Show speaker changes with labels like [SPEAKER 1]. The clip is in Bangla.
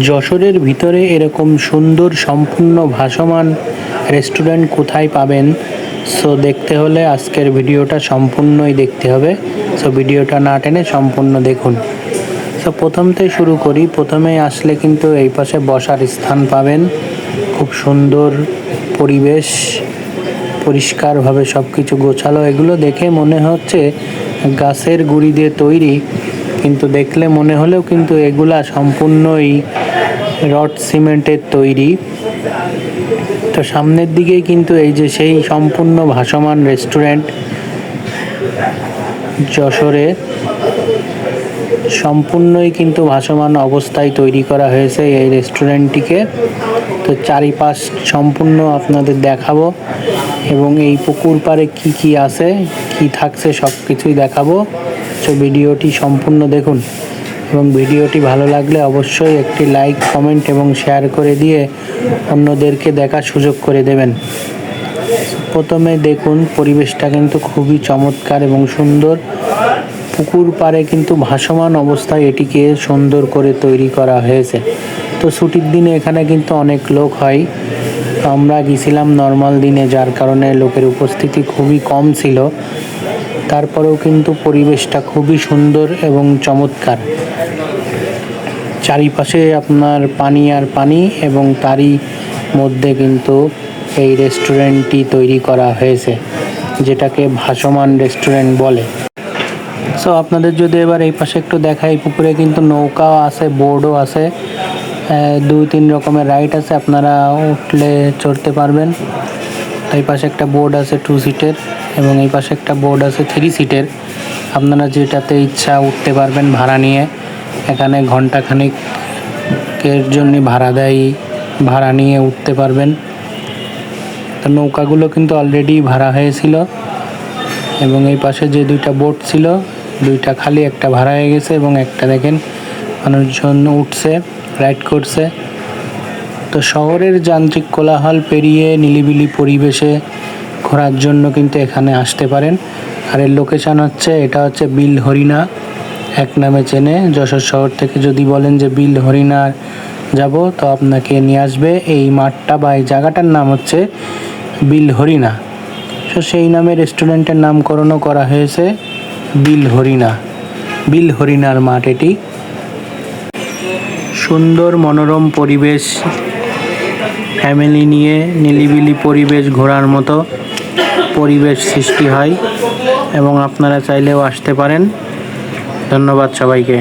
[SPEAKER 1] যশোরের ভিতরে এরকম সুন্দর সম্পূর্ণ ভাসমান রেস্টুরেন্ট কোথায় পাবেন? সো দেখতে হলে আজকের ভিডিওটা সম্পূর্ণই দেখতে হবে। সো ভিডিওটা না টেনে সম্পূর্ণ দেখুন। সো প্রথমতে শুরু করি। প্রথমে আসলে কিন্তু এই পাশে বসার স্থান পাবেন, খুব সুন্দর পরিবেশ, পরিষ্কারভাবে সব কিছু গোছালো। এগুলো দেখে মনে হচ্ছে গাছের গুঁড়ি দিয়ে তৈরি, কিন্তু দেখলে মনে হলেও কিন্তু এগুলা সম্পূর্ণই রড সিমেন্টের তৈরি। তো সামনের দিকেই কিন্তু এই যে সেই সম্পূর্ণ ভাসমান রেস্টুরেন্ট যশোরে, সম্পূর্ণই কিন্তু ভাসমান অবস্থায় তৈরি করা হয়েছে এই রেস্টুরেন্টটিকে। তো চারিপাশ সম্পূর্ণ আপনাদের দেখাবো এবং এই পুকুর পাড়ে কি কি আছে, কি থাকছে সব কিছুই দেখাবো। তো ভিডিওটি সম্পূর্ণ দেখুন এবং ভিডিওটি ভালো লাগলে অবশ্যই একটি লাইক, কমেন্ট এবং শেয়ার করে দিয়ে অন্যদেরকে দেখার সুযোগ করে দেবেন। প্রথমে দেখুন পরিবেশটা কিন্তু খুবই চমৎকার এবং সুন্দর। পুকুর পাড়ে কিন্তু ভাসমান অবস্থায় এটিকে সুন্দর করে তৈরি করা হয়েছে। তো ছুটির দিনে এখানে কিন্তু অনেক লোক হয়। আমরা গেছিলাম নর্মাল দিনে, যার কারণে লোকের উপস্থিতি খুবই কম ছিল। তারপরেও কিন্তু পরিবেশটা খুবই সুন্দর এবং চমৎকার। চারিপাশে আপনার পানি আর পানি, এবং তারই মধ্যে কিন্তু এই রেস্টুরেন্টটি তৈরি করা হয়েছে, যেটাকে ভাসমান রেস্টুরেন্ট বলে। সো আপনাদের যদি এবার এই পাশে একটু দেখাই, পুকুরে কিন্তু নৌকাও আছে, বোর্ডও আছে, 2-3 রকমের রাইড আছে, আপনারা উঠলে চড়তে পারবেন। এই পাশে একটা বোর্ড আছে 2 সিটের এবং এই পাশে একটা বোর্ড আছে 3 সিটের। আপনারা যেটাতে ইচ্ছা উঠতে পারবেন ভাড়া নিয়ে। এখানে ঘন্টাখানেকের জন্য ভাড়া দেয়, ভাড়া নিয়ে উঠতে পারবেন। তো নৌকাগুলো কিন্তু অলরেডি ভাড়া হয়েছিল এবং এই পাশে যে 2টা বোট ছিল, 2টা খালি, একটা ভাড়া হয়ে গেছে এবং একটা দেখেন মানুষজন উঠছে, রাইড করছে। তো শহরের যান্ত্রিক কোলাহল পেরিয়ে নিলিবিলি পরিবেশে ঘোরার জন্য কিন্তু এখানে আসতে পারেন। আর এর লোকেশান হচ্ছে, এটা হচ্ছে বিল হরিণা, এক নামে চেনে। যশোর শহর থেকে যদি বলেন যে বিল হরিণা যাব, তো আপনাকে নিয়ে আসবে এই মাঠটা বা এই জায়গাটার নাম হচ্ছে বিল হরিণা। তো সেই নামে রেস্টুরেন্টের নামকরণও করা হয়েছে বিল হরিণা, বিল হরিণার মাঠ এটি। সুন্দর মনোরম পরিবেশ, ফ্যামিলি নিয়ে নিলিবিলি পরিবেশ ঘোরার মতো পরিবেশ সৃষ্টি হয় এবং আপনারা চাইলেও আসতে পারেন। ধন্যবাদ সবাইকে।